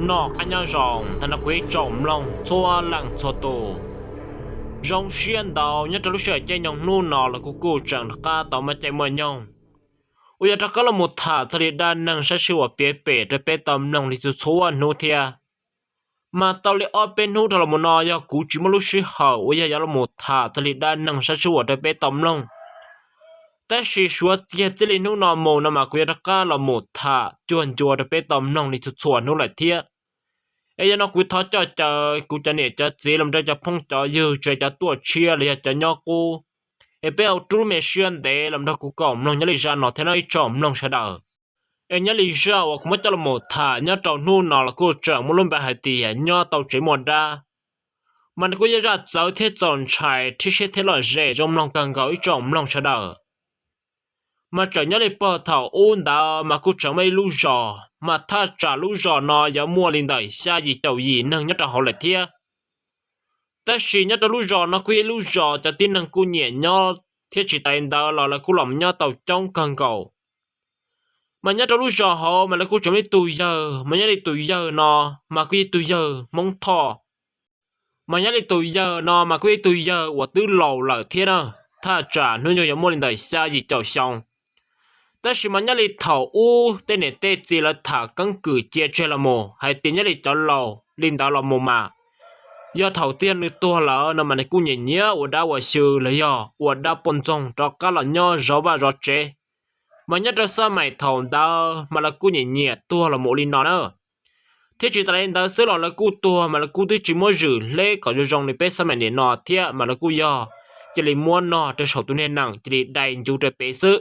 nọ anh nhau rồng thằng nó quý trộm lòng xua lăng xua tù rồng xuyên đầu nhất trong lúc sửa chơi nhông nu nọ là cô chẳng ca tao mà chạy mờ nhông ui giờ có là một thả thời đa năng sẽ siêu ở bể bể để bể tầm nông thì số nu thia mà tao lại ở bên nu là một nọ giờ cú chỉ một lúc sửa hậu ui giờ là một thả thời đa năng sẽ siêu ở để bể tầm nôngแต่สิชัวเจียเจลินุนอโมนามากุยตะกาละหมดท่าจวนจัวตะเปตอมน้องนี่ส่วนนู้นหลายเที่ยเอ้ยนอกูท้อเจอกูจะเนี่ยจะเจลำได้จะพงจะยือจะตัวเชียเลยจะยอกูเอ้ยเปเอาจูเมเชียนเดลำได้กูก่อมน้องยัลิจานอเทนไอจอมน้องเสดาเอ้ยยัลิจาว่ากูไม่จะละหมดท่ายัเจ้านู่นนอละกูเจอมุลุนไปหายตียัเต้าใจหมดดามันกูจะรัดเจ้าเทจอนชัยที่เชเทลเจจอมน้องกังเกาอีจอมน้องเสดาmà trở nhớ lại bờ thảo ôn đã mà cũng chẳng mấy lú giò mà ta trả lú giò nó giờ mua lên đời xa gì tàu gì nâng nhất là họ lại thia ta chỉ nhất là lú giò nó quy lú giò cho tin nâng cô nhẹ nhau thiết chỉ tay đó là cô lòng nhau tàu trong cần cầu mà nhất là lú giò họ mà là cô chẳng mấy tùy giờ mà nhớ lại tùy giờ nó mà quy tùy giờ mong thọ mà nhớ lại tùy giờ nó mà quy tùy giờ của tứ lầu là thiết đó ta trả nuôi nhiều giờ mua lên đời xa gì tàu xongแต่สิมันยัลิเถาอู้เต้นเต้จีละถากังกือเจียเจละโมให้ตีนยัลิจอเราลินดาละโมมายาเถาเตียนในตัวละนั่นมันกูเนี่ยเนี้ยว่าดาวชื่อเลยอ่ะว่าดาวปนจงจอกกะละย่อรอว่ารอเจมันยัดจะสมัยเถาดาวมันละกูเนี่ยตัวละโมลินนอนเนอที่จีตะเลนดาวซื้อละกูตัวมันละกูที่จีมัวจืดเล่ก็จะจงในเป๊ะสมัยเนี่ยนอเทียมันละกูย่อจะเลยม้วนนอจะชอบตัวเนี่ยหนังจะเลยได้จูจะเป๊ะซื้อ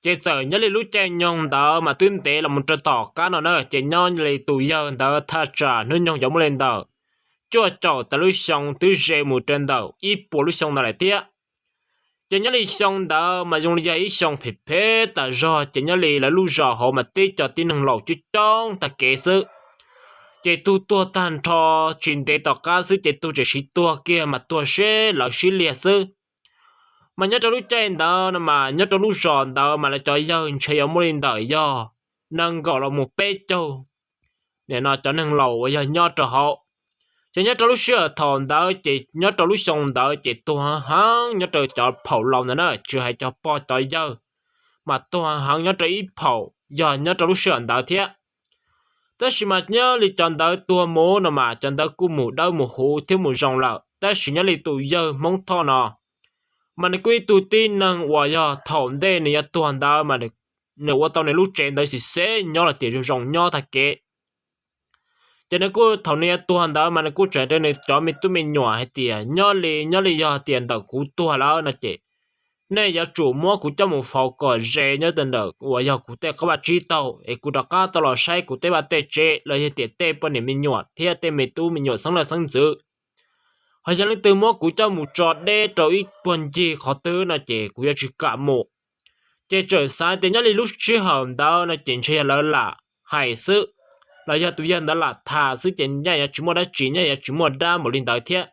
chế giờ nhớ lấy lũ chơi nhông đó mà tuyên tế là một trò tỏ cá nó nữa chế nhon lấy tụi giờ đó tha trả nên nhông giống lên đó cho trò ta lũ xong tứ dễ một trên đầu ít bộ lũ xong lại tiếc chế nhớ lấy xong đó mà dùng lấy ít xong phê phê ta do chế nhớ lấy là lũ rõ họ mà tê cho tin hàng lầu chứ trong ta kể sự chế tu tua tan thò chuyện tế tỏ cá sự chế tu chế sĩ tua kia mà tua xe là sĩ liệt sự mà nhớ trong lúc chơi đó mà nhớ trong lúc giòn đó mà lại cho giờ chơi ở mỗi đời giờ nâng gọi là một bê châu để nó cho nâng lầu giờ nhớ cho họ chỉ nhớ trong lúc sửa thòn đó chỉ nhớ trong lúc xong đó chỉ tua hắn nhớ cho phẩu lòng nữa chưa hay cho po cho giờ mà tua hắn nhớ cho ít phẩu giờ nhớ trong lúc sửa đó thế tất nhiên mà nhớ li chọn đó tua mố nó mà chọn đó cú mù đâu mù hú thiếu mù rong lợ tất nhiên nhớ li tụ giờ mong thọ nó mà này quy tụ tin năng và giờ thòng đây này tuần đó mà này nếu qua tao này lúc trên đây thì sẽ nhớ là tiền rong nhớ thật kệ cho nên cô thòng này tuần đó mà này cô chạy đây này cho mình tụi mình nhỏ hay tiền nhớ li giờ tiền đầu cú tuần đó là chị này giờ chủ mua cú cho một phòng cỏ rẻ nhớ tiền đầu và giờ cú tê các bạn chỉ tàu ấy cú đã cá tao là sai cú tê bạn tê chế là tiền tê bên này mình nhỏ thì tê mình tụi mình nhỏ sáng là sáng dữ hay là từ mua của cho một trọt đê rồi quần gì khó tư là chị của chỉ cả một chị trời sai thì nhớ lúc chưa hầm đó là chuyện chơi là hay sự là do tụi dân đó là thà sự chuyện nhà chúng mua đã chỉ nhà chúng mua đa một linh đạo thiết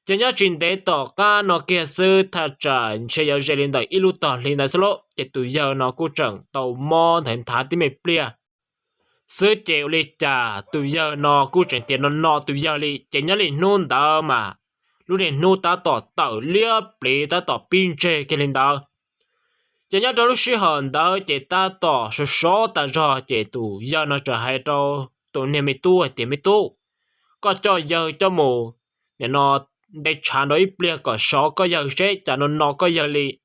chỉ nhớ chuyện để tỏ ca nó kia sự thà trả chơi giờ chơi linh đạo ít lúc tỏ linh đạo số chị tụi giờ nó cũng chẳng tàu mò thành thà tí mệt bia sứ chịu li trả từ giờ nó cũng chuyển tiền nó từ giờ li chỉ nhớ li nôn đó mà lúc này nôn ta tỏ tàu liệp li ta tỏ pin chơi cái lên đó chỉ nhớ trong lúc xí hờn đó chỉ ta tỏ số số ta cho chỉ từ giờ nó trở hay cho tụi này mới tu hay tiền mới tu có cho giờ cho mù để nó để trả nó ít bia có số có giờ sẽ trả nó có giờ li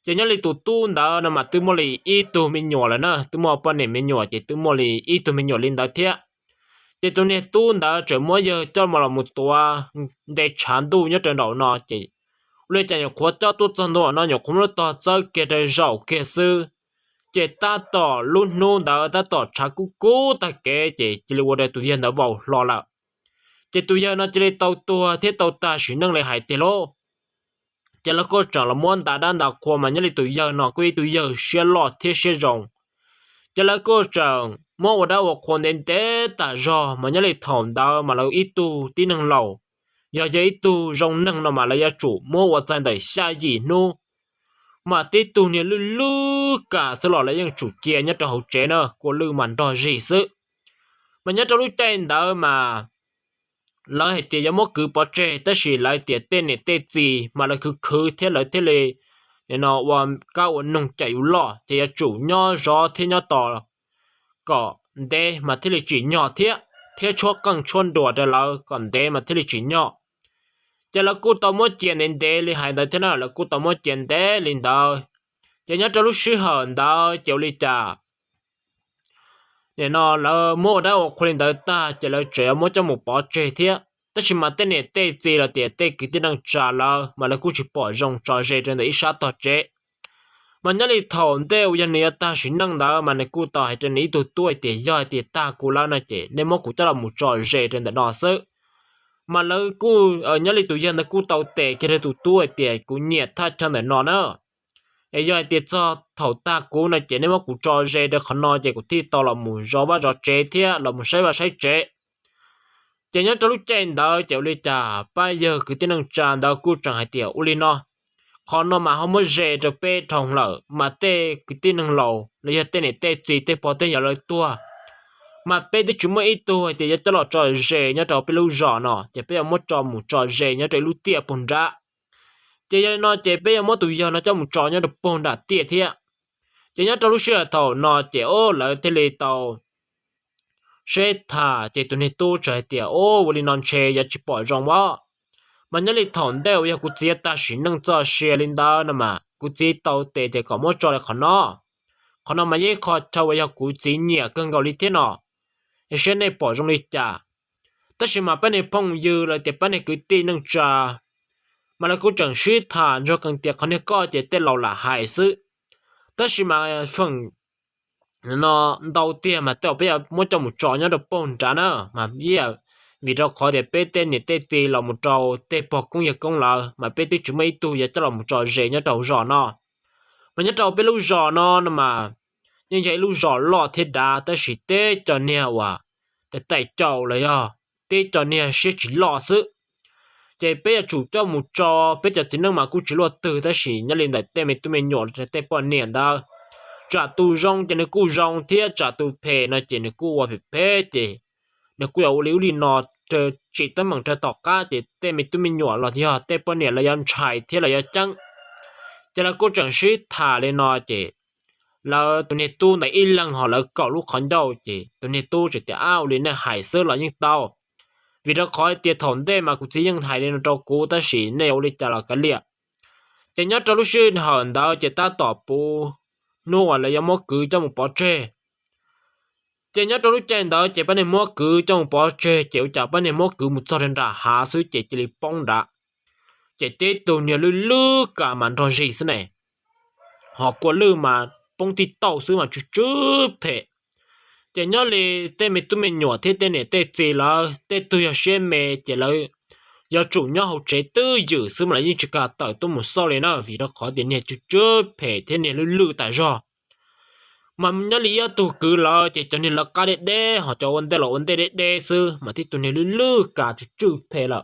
chỉ nhớ li tụ tu đó mà tu mua li ít tu mình nhỏ là nè tu mua bao này mình nhỏ chỉ tu mua li ít tu mình nhỏ lên đó thế chỉ tu này tu đó chỉ mua giờ cho mà là một tua để chán tu nhớ trên đầu nó chỉ lấy cho nhiều khó cho tu chân đó nó nhiều không nó to cho cái đời giàu cái sư chỉ ta tỏ luôn luôn đó ta tỏ trả cú ta kể chỉ là vô đây tu yên đó vào lo là chỉ tu yên nó chỉ lấy tàu tua thế tàu ta chỉ nâng lại hai tỷ lô chỉ là cô chẳng là muốn ta đang đào qua mà nhớ lại tụi giờ nó quy tụi giờ sẽ lọt thế sẽ rồng chỉ là cô chẳng muốn ở đâu ở con đến té ta do mà nhớ lại thòng đó mà là ít tu tí năng lầu giờ ít tu rồng năng nó mà là gia chủ muốn ở trên đời xa gì nô mà tí tu này lư cả sẽ lọt là những chủ kia nhất trong hậu chế nữa của lư màn đòi gì sự mà nhớ trong lúc trên đó mà lời hệ tiền giống một cứ bỏ chơi tất là lời tiền tên này tên gì mà là cứ thế lời thế này nên nó hoàn cao nông chạy lọ thì chủ nhỏ rõ thế nhỏ to có đây mà thế là chỉ nhỏ thế cho càng chuồn đùa đó là còn đây mà thế là chỉ nhỏ cho là cô tao muốn tiền đến đây thì hay là thế nào là cô tao muốn tiền đấy lên đó cho nhớ trong lúc sử hận đó chịu lý trả để nó là mua đó khuyên tới ta chỉ là chỉ mua cho một bỏ chơi thế tất nhiên mà tên này tên gì là tiền tên cái tên đang trả là mà là cũng chỉ bỏ rong trò chơi trên đấy sát tọt chơi mà nhớ đi thầu đều giờ này ta chỉ năng đó mà này cũng tao trên này tuổi tiền giờ tiền ta cũng là này chị nên mua cũng cho là một trò chơi trên đấy nó sợ mà là cũng ở nhớ đi tụi dân là cũng tao tệ cái tuổi tiền cũng nhiệt thật trên đấy nó nữa ấy giờ tiền cho thầu ta cũng này chỉ nên mua cũng trò chơi được khó nói chỉ cũng thi tao là một trò ba trò chơi thế là một sai ba sai chơi chỉ nhớ trong lúc trên đó chịu đi trả bây giờ cứ tin năng trả đó cũng chẳng hay tiền uli nó còn nó mà không có dễ được bê thòng lợ mà tê cái tin năng lầu là giờ tên này tê gì tê bỏ tên giờ lời tua mà bê thì chúng mới ít tua thì giờ cho nó trò dễ nhớ trò bê lưu rõ nó chỉ bê một trò một trò dễ nhớ trò lưu tiệt bồn ra chỉ giờ nó chỉ bê một tụi giờ nó cho một trò nhớ được bồn đã tiệt thiệt chỉ nhớ trong lúc xưa thầu nó chỉ ô là thế lì tàu sẽ thả chỉ tụi này tu trời tiệt ô vô li non chè giờ chỉ bỏ rong quá mà nhớ lịch thằng đều ya cũng chỉ ta chỉ năng cho xe lên đó nè mà cũng chỉ tàu tệ thì có một trò là khó nó mà dễ khó cho ya cũng chỉ nhẹ cân gạo lịch thế nọ cái xe này bỏ trong lịch trả tất nhiên mà bên này phong dư là thì bên này cứ tin năng trả mà là cũng chẳng suy thả cho cần tiền khó này có chỉ tên lâu là hại sự tất nhiên mà phần nó đầu tiên mà tao bây giờ muốn cho một trò nhớ được bồn trả nữa mà bây giờ vì đó khó để bé tên này tên tì là một trò tên bỏ công việc công là mà bé tên chúng mấy tu giờ cho là một trò dễ nhớ đầu rõ nó mà nhớ đầu bé lúc rõ nó mà nhưng vậy lúc rõ lọ thế đã ta chỉ tên cho nèo à để tay trầu là do tên cho nèo sẽ chỉ lọ sự vậy bé chủ cho một trò bé cho chính năng mà cũng chỉ lo từ ta chỉ nhớ lên đại tên mình tụi mình nhỏ để tên bỏ nền đó trả tu rong cho nên cú rong thiết trả tu phê nó chỉ nên cú qua phê thì nếu cú ở liu li nọ chờ chỉ tới mảng chờ tọt cá thì tên mình tụi mình nhỏ là thì họ tên bọn này là dân chạy thế là dân trắng cho nên cú chẳng sĩ thả lên nọ chỉ là tụi này tu này ít lần họ là cậu lúc khẩn đầu chỉ tụi này tu chỉ để ao lên này hải sơ là những tàu vì đó khỏi tiền thốn đây mà cũng chỉ những hải lên cho cú ta chỉ nêu đi trả là cái liệt chỉ nhớ cho lúc xưa hờn đó chỉ ta tỏ bu nô là dân mua cứ cho một bó tre chỉ nhớ trong lúc trên đó chỉ bên này mua cứ trong bỏ chơi chịu chả bên này mua cứ một số人đã hạ suy chỉ chỉ bông đã chỉ tết tụ nhiều lư cả màn trò gì thế này họ có lư mà bông thì tàu xứ mà chút chút phê chỉ nhớ là tên mình tụi mình nhỏ thế tên này tên gì là tên tụi nhà xem mẹ chỉ là giờ chủ nhau học chế tư dự xứ mà lại như chỉ cả tàu tụi một số này nó vì đó khó tiền này chút chút phê thế này lư tại do mà nhớ lý tụ cứ là chỉ cho nên là cả đế họ cho vấn đề đế sư mà thì tụi này lư cả chữ phê là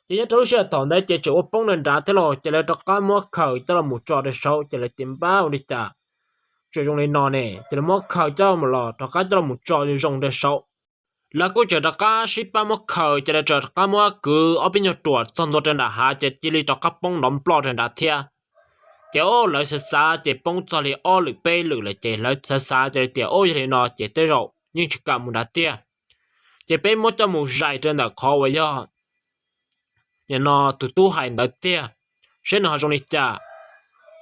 chỉ nhớ trong sự thằng đấy chỉ chỗ bông lên ra thế rồi chỉ là cho cá mua khởi cho là một trò để sâu chỉ là tiền bao đi trả chỉ dùng lên nọ này chỉ là mua khởi cho một lò cho cá cho là một trò để dùng để sâu là cô chỉ cho cá ship ba mua khởi chỉ là cho cá mua cứ ở bên nhà chuột xong rồi trên đã hạ chỉ là cho cá bông nắm plot trên đã thia chỗ lợi xa chỉ bông cho li ô lử bê lử là chỉ lợi xa chỉ tiểu ô thì nó chỉ tới rồi nhưng chỉ cả một đá tia chỉ bê một cho một dài trên là khó vậy do nhà nó tụt tu hành đá tia sẽ nó trong đi trả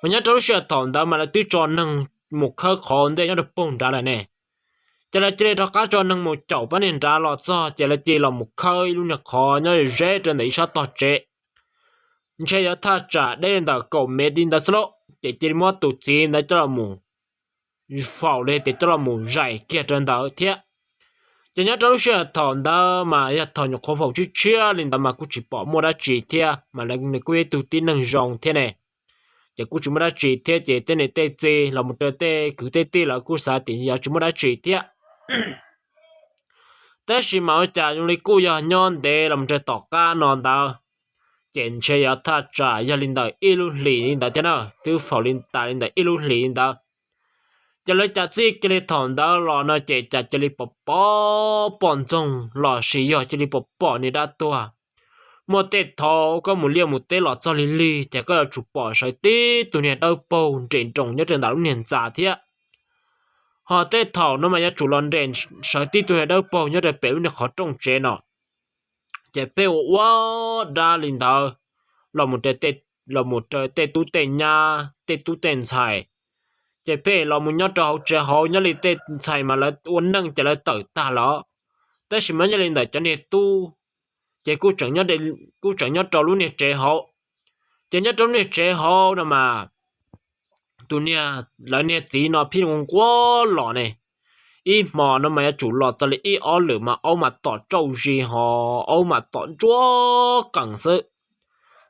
mà nhớ trong sự thòng đó mà là tụi cho nâng một khơi khó để nó được bông ra lại nè chỉ là chỉ cho cá cho nâng một chậu bán nên ra lọt cho chỉ là chỉ là một khơi luôn là khó nhớ dễ trên đấy sao to chế chơi giờ ta trả đây là cầu mẹ đi đã slo để chỉ mua tụ chi để cho là mù phao lên để cho là mù dày kia trên đó thế chỉ nhớ trong lúc xưa thằng đó mà ya thằng nhóc không phao chút chia nên đó mà cũng chỉ bỏ mua ra chỉ thế mà lại người quê tụ tin năng rong thế này chỉ cũng chỉ mua ra chỉ thế chỉ tên này tên gì là một tên cứ tên là cũng sao thì giờ chỉ mua ra chỉ thếแต่สิมาจ่า用嚟กู้ยอนเดลำจะตอกก้านอนดาว简切要他จ่ายาลินดา一路里林达的呢，都否林达林的一路里林达。chỉ lấy chả gì chỉ lấy thằng đó lò nó chỉ lấy bỏ bọn trong lò xì giờ chỉ lấy bỏ này đã tua một tết thọ có một liều một tết lọ cho lì chỉ có chụp bỏ sợi tí tụi này đâu bầu trên trồng nhất trên đảo niên già thế họ tết thọ nó mà nhớ chủ lon đèn sợi tí tụi này đâu bầu nhất trên béo nó khó trồng chế nọ chỉ béo quá đa linh thọ là một tết tu tên nha tết tu tên xài chỉ béo là một nhớ trâu chỉ họ nhớ lên tết xài mà là uốn nâng chỉ là tự ta đó tết gì mà nhớ lên để cho nên tu chỉ cú chẳng nhớ trâu luôn nè trẻ hậu chỉ nhớ trâu nè trẻ hậu nè mà tụi nè lại nè chỉ nó phi ngon quá lọ này ít mà nó mà chủ lọ tao lại ít ở lửa mà ông mà tỏ trâu gì họ ông mà tỏ chúa cần sự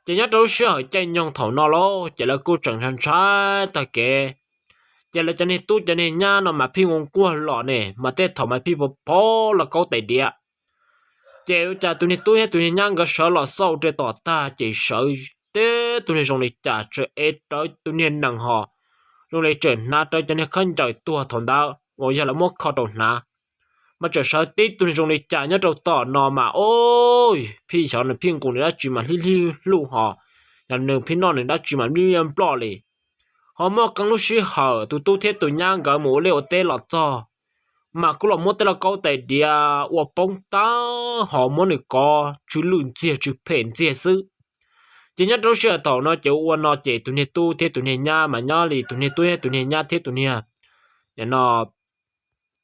chỉ nhớ trâu sữa ở trên nhông thầu nó lo chỉ là cú chẳng thành trái ta kể chỉ là cho nên tu cho nên nha nó mà phi ngon quá lọ này mà tết thầu mà phi bỏ là có tài địa chèo cha tụi này tôi hay tụi này nhang cái sợ lọ sâu trên tỏ ta chỉ sợ thế tụi này dùng để trả trời ế tới tụi này nặng họ dùng để trời na tới cho nên khăn trời tua thằng đạo ngồi giờ là mất khó đầu na mà trời sợ tí tụi này dùng để trả nhớ đầu tỏ nọ mà ôi phi sợ là phi cùng đã chỉ mà li lu họ là nương phi non này đã chỉ mà li bỏ lì họ mất căng lúc xí hở tụi tôi thế tụi nhang cái mũ leo tê lọt cho mà cũng là một tên là câu tài địa và bóng ta họ muốn được có chú lùn chia chú phèn chia sư chỉ nhất trong sự tàu nó chịu uốn nó chỉ tụi này tu thế tụi này nha mà nhau thì tụi này tu hay tụi này nha thế tụi này để nó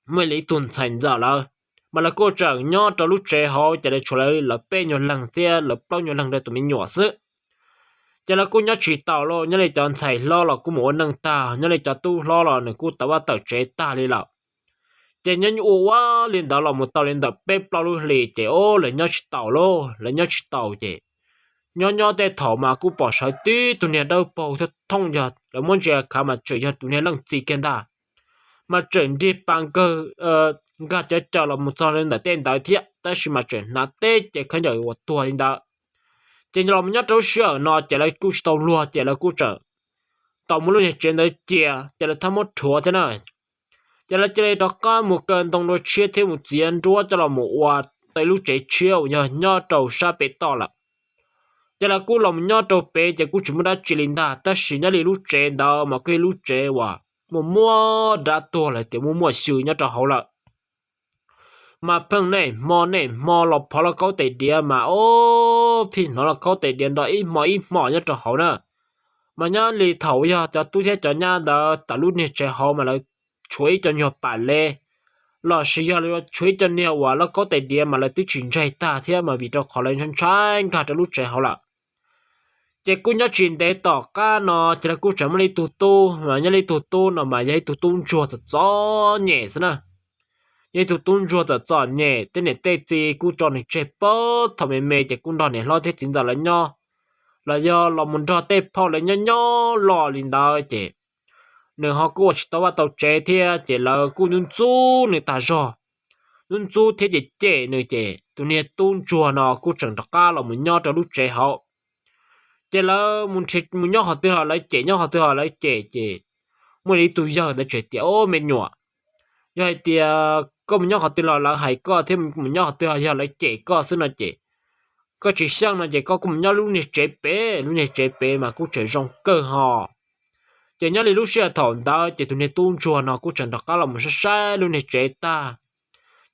mới lấy tuần thành giờ là mà là cô chẳng nhau trong lúc trẻ họ chỉ để cho lại là bé nhiều lần thế là bao nhiêu lần để tụi mình nhỏ sức chỉ là cô nhớ chỉ tàu lo nhớ lấy chọn xài lo là cô muốn nâng ta nhớ lấy chọn tu lo là này cô tàu vào tàu chế ta đi là chỉ nhân u quá liền đó là một tàu liền đập bếp bao luôn lì chỉ ô là nhớ chỉ tàu lô là nhớ chỉ tàu chỉ nhớ để thảo mà cũng bỏ sợi tí tụi này đâu bầu thật thông giờ là muốn chơi khá mà chơi giờ tụi này lăng gì kia ta mà chuyển đi bằng cơ gà cho là một tàu liền là tên đại thiệt但是嘛chuyển nát tê chỉ khán giả của tuổi đó chỉ là mình nhớ đâu sợ nó chỉ là cú tàu lúa chỉ là cú trở tàu muốn luôn chuyển tới chè chỉ là tham một chúa thế này giờ là chơi đó có một cơn đồng đội chia thêm một chiến chúa cho là một hoa tới lúc chạy chiêu nhớ trâu sa bể to là giờ là cú lòng nhớ trâu bể giờ cú chỉ muốn đã chỉ linh ta ta chỉ nhớ lúc chạy đó mà cái lúc chạy hoa một mua đã to là để mua sưu nhớ trâu hậu là mà phần này mò lọp phá là có tài điện mà ô pin nó là có tài điện đó ít mò nhớ trâu hậu nữa mà nhớ lì thầu giờ cho tôi thấy cho nhá đó tại lúc này chạy hậu mà lại chuối cho nhiều bản lệ là sử dụng là chuối cho nhiều và nó có tài điện mà là tự chuyển chạy ta thế mà vì cho khó lên chân trái cả cho lúc trẻ họ là chỉ cũng nhớ chuyện để tỏ ca nó chỉ là cũng chẳng lấy tu mà nhớ lấy tu nó mà lấy tu chùa thật rõ nhẹ thế nè lấy tu chùa thật rõ nhẹ thế này tê gì cũng cho này chơi bớt thằng mẹ chỉ cũng đòi này lo thế chính giờ là nho là do là muốn cho tê phao là nho lo lên đó chị nếu họ cố chỉ tao tao chế thì chỉ là cố nhún chú người ta rồi nhún chú thì chỉ chế người chế tụi này tôn chùa nó cố chẳng đặc ca là muốn nhau trong lúc chế họ chỉ là muốn nhau họ tự họ lấy chế nhau họ tự họ lấy chế muốn đi tụi giờ để chế tiêu ô mệt nhọ rồi thì có muốn nhau họ tự họ là hay có thêm muốn nhau họ tự họ lấy chế có xin là chế có chỉ sang là chế có cùng nhau lúc này chế bé mà cố chế rong cơ họ chỉ nhớ lúc xưa thằng đó chỉ tụi này tuôn chùa nó cũng chẳng được cái là một sai luôn này chế ta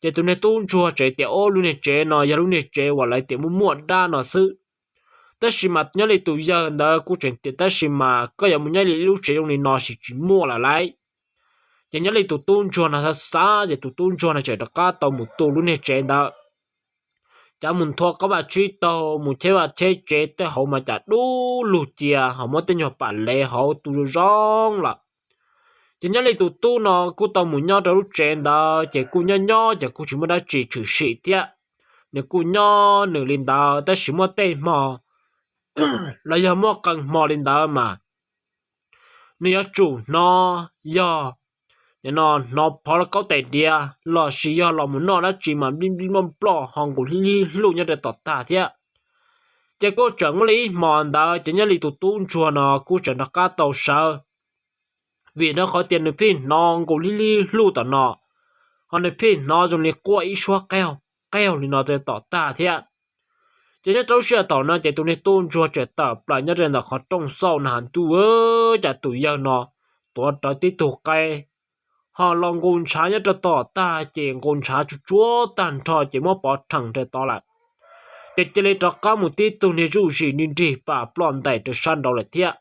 chỉ tụi này tuôn chùa chế tiểu ô luôn này chế nó giờ luôn này chế hoặc lại tiểu muốn muộn đa nó sư tất nhiên mà nhớ lại tụi giờ đó cũng chẳng tiểu tất nhiên mà có giờ muốn nhớ lại lúc chế luôn này nó chỉ mua là lại chỉ nhớ lại tụi tuôn chùa nó xa chỉ tụi tuôn chùa nó chế được cái tàu một tụ luôn này chế đó chả muốn thua các bạn truy tàu muốn chơi và chơi chế tới hậu mà chả đủ lụt chia họ mới tên nhỏ bản lệ họ tụ rong là chỉ nhớ lại tụ tu nó cô tàu muốn nhau đâu trên đó chỉ cô nhau chỉ cô chỉ muốn đã chỉ chữ sĩ tiếc nếu cô nhau nửa lên đó ta chỉ muốn tên mò là giờ mua cần mò lên đó mà nếu chủ nó giờ nên nó phá là có tài địa là sử dụng là muốn nó đã chỉ mà bim bỏ hàng của li luôn như để tọt ta thế chỉ có chẳng lý mòn đó chỉ nhớ lý tụ tuôn chùa nó cũng chẳng được cá tàu sợ vì nó có tiền được pin nó cũng li lu tao nó họ này pin nó dùng để qua ít xóa keo thì nó sẽ tỏ ta thế ạ chỉ cho cháu xe tỏ nó chỉ tụi này tôn chùa trẻ tập lại nhất là họ trong sau là hẳn tu chả tụi giờ nó tụi trái tí tụi cây họ lòng con trái nhất cho tỏ ta chỉ con trái chúa tàn thọ chỉ mất bỏ thẳng để tỏ lại chỉ lấy cho cả một tí tụi này rủ gì nên đi bà plon đại để săn đầu lại thế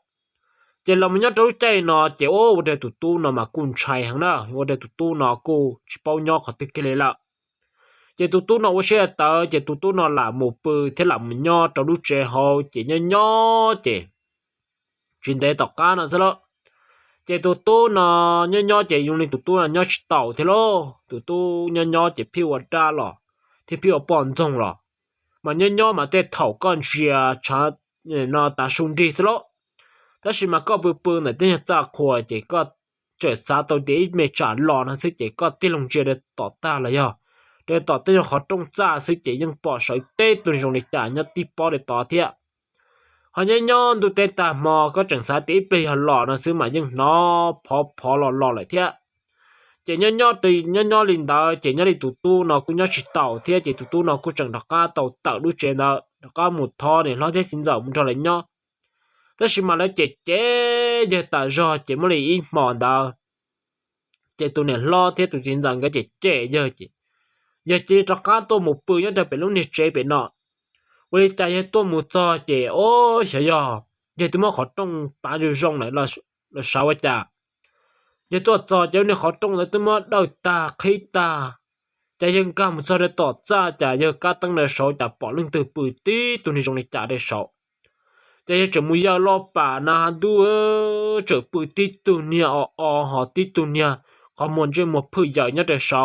chỉ là mình nhớ cháu chạy nó chỉ ô để tụi tu nó mà con trái hàng nào để tụi tu nó cô chỉ bao nhiêu họ tích cái là chỉ tụi tu nó sẽ tờ chỉ tụi tu nó là một bự thế là mình nhớ cháu lúc trẻ họ chỉ nhớ chỉ chuyện đấy tao cá nó sao đó chỉ tụi tu nó nhớ chỉ dùng lên tụi tu là nhớ tàu thế lo tụi tu nhớ chỉ phiêu ở ra lo thì phiêu bòn trong lo mà nhớ mà để thầu con chia chả nó ta sung đi sao đó但是嘛，个不呢，等下咋看这个这啥到底没trả lo nó sẽ chỉ có tiền lòng chơi để tỏ ta là do để tỏ tên họ trong cha sẽ chỉ những bỏ sợi tê tuần dùng để trả nhất tí bỏ để tỏ thiệt họ nhớ tụi tê ta mò có chẳng sao tí bây họ lọ nó xứ mà nhưng nó phò lọ lại thiệt chỉ nhớ từ nhớ linh đạo chỉ nhớ đi tụt tu nó cũng nhớ chỉ tàu thiệt chỉ tụt tu nó cũng chẳng được cá tàu tàu đu chơi nó có một thò để nó thế xin giờ muốn cho lại nhớแต่สิมาแล้วเจ๊ตาจอเจ๊ไม่ได้อีหมอนดาวเจ๊ตัวเนี่ยล้อเทียตัวจริงจังก็เจ๊เยอะเจ๊ตะการตัวหมูปืนยังจะเป็นลูกเนี่ยเจ๊เป็นเนาะวันนี้ใจตัวหมูจอเจ๊โอ้เสียเจ๊ตัวมันขอต้องปาอยู่ร่องไหนเราสาวจ้าเจ๊ตัวจอเจ๊เนี่ยขอต้องเลยตัวมันดาวตาขี้ตาใจยังกล้ามุจอได้ต่อจ้าจ่าเยอะก้าตั้งในโซ่จ่าปอลึงตือปืนตีตัวนี้ตรงนี้จ่าได้โซ่แต่จะมุ่งยาวรอป่านาดูจะปืนติดตัวเนี่ยหอติดตัวเนี่ยเขามันจะมาพื้นใหญ่เนี่ยแต่เช้า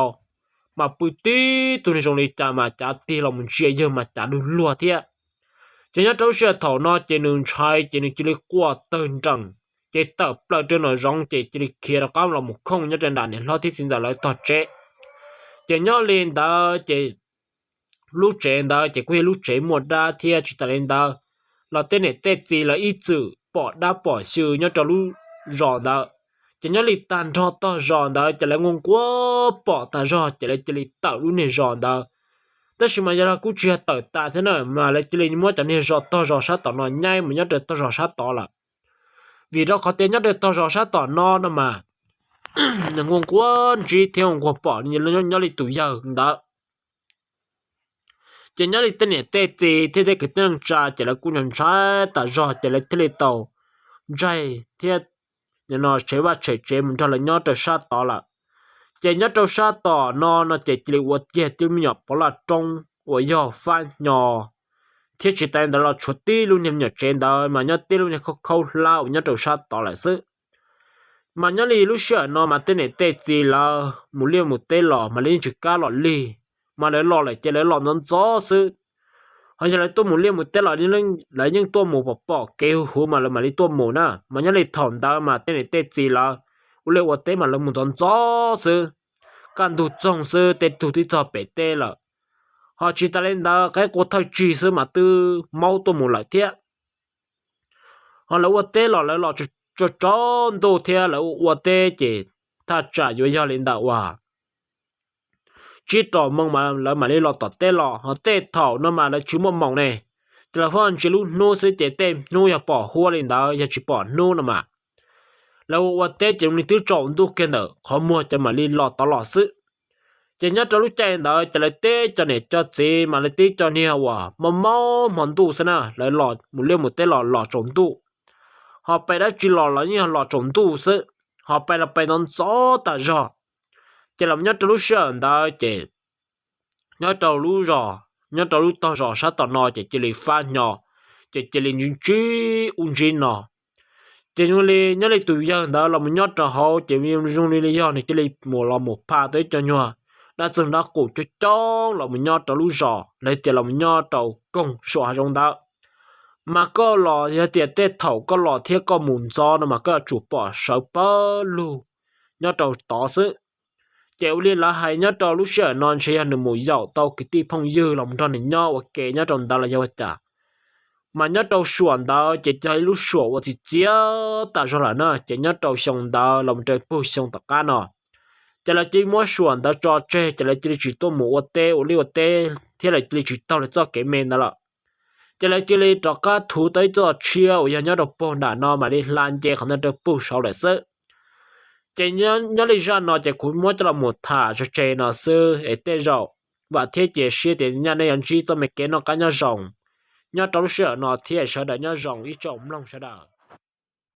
มาปืนติดตัวนี้ตรงนี้จะมาจ่าตีเรามันเชี่ยเยอะมาจ่าดูลัวเทียจะเนี่ยเจ้าเชี่ยถอนอจะหนึ่งชายจะหนึ่งจะเรียกว่าเตือนจังจะเติบเปล่าจะหน่อยร้องจะเรียกเคียร์ก้าวเราหมุกคงเนี่ยจะด่านเนี่ยเราที่สินจะเลยต่อเจ๊จะเนี่ยเรียนได้จะลูกเจนได้จะคุยลูกเจหมดได้เทียจิตเรียนได้เราเต้นเนี่ยเต้จีเราอีจือปอดได้ปอดชื่อเนี่ยจะรู้รอได้จะเนี่ยลิตันทอต่อรอได้จะเลยงงกว่าปอดตารอจะเลยต่อรู้เนี่ยรอได้แต่สิมาจะเรากูเชื่อต่อตาเท่านั้นมาเลยจะเลยมัวจะเนี่ยรอต่อรอชัดต่อหน่อยง่ายเหมือนเนี่ยเดินต่อรอชัดต่อละvì đóเขาเต้นเนี่ยเดินต่อรอชัดต่อนอนนะมาอย่างงงกว่าจีเที่ยวงงกว่าปอดเนี่ยลิตุยาได้chỉ nhớ đi tên này tê tê thế cái tên cha chỉ là cũng nhận trái ta rõ chỉ là thế tàu trái thế nhà nó chế và chế mình cho là nhớ từ sát tỏ là chỉ nhớ từ sát tỏ nó chỉ là vật gì tiêu nhập bỏ là trong và do phan nhỏ thế chỉ tên đó là chuột tí luôn nhầm nhở trên đó mà nhớ tí luôn nhở khâu lao nhớ từ sát tỏ lại sự mà nhớ đi lúc xưa nó mà tên này tê tê là một liều một tê lọ mà lên chỉ cá lọ li mà lấy lọ lại chỉ lấy lọ nó gió sư họ chỉ lấy tôi muốn liên một tết lọ đi lên lấy những tôi muốn bỏ kêu hú mà lấy tôi muốn nè mà nhớ lấy thòng ta mà tên này tết gì là lấy một tết mà lấy một con gió sư can thủ trong sư tết thủ thì cho bể tết là họ chỉ ta lên đó cái cuộc thời chỉ sư mà từ mau tôi muốn lại thiệt họ lấy một tết lọ lấy lọ cho tròn đồ thiệt lấy một tết chỉ ta trả vô cho lên đạo hòa chỉ trò mong mà lấy lọ tọt tê lọ họ tê thảo nó mà lấy chú mong này thì là phong chỉ lúc nô sẽ tê tê nô ya bỏ hoa lên đó ya chỉ bỏ nô nó mà lâu qua tê chỉ mình tứ trộn tu kia nữa khó mua cho mà đi lọ tọt lọ sự chỉ nhớ cho lúc chạy đó chỉ lấy tê cho này cho gì mà lấy tê cho nhiều à mà mau mòn tu xem nào lấy lọ một tê lọ trộn tu họ phải đã chỉ lọ như lọ trộn tu sự họ phải là phải đón gió ta rõ chỉ làm nhớ lúc sơn đó chỉ nhớ lúc rõ nhớ lúc to rõ sát tao nói chỉ lấy pha nhỏ chỉ lấy những chi nó chỉ nhớ lấy tụi dân đó là mình nhớ họ chỉ dùng lấy do này chỉ lấy một pha tới cho nhau đã từng đã cổ cho trâu là mình nhớ lúc rõ lấy chỉ là mình nhớ công số trong đó mà có lò giờ tiền tết thầu có lò thiết có mùn gió mà có chủ bỏ sợ bơ lu nhớ tỏ sự chéo liên là hay nhớ trò lúc sợ non xe ăn được mùi dầu tàu cái ti phong dư lòng tròn này nho và kể nhớ tròn ta là dâu chả mà nhớ trâu xuồng đó chỉ thấy lúc xuồng thì chia ta cho là nó chỉ nhớ trâu xuồng đó lòng trời bù xuồng tất cả nó chỉ là chỉ mua xuồng đó cho chơi chỉ là chỉ tôi mua ô liu tê thế là chỉ tao là cho cái men đó là chỉ là chỉ cho các thủ tới cho chiêu giờ nhớ được bồn đã nó mà đi lan chơi không được bù sau lại sợ chỉ nhớ lý do nó chỉ cũng mua cho là một thả cho chơi nó sư để tê rồi và thế chỉ xí thì nhà này anh chỉ cho mấy cái nó cá nhau rồng nhớ trong sữa nó thiệt sợ đã nhớ rồng ít trộm lòng sợ đã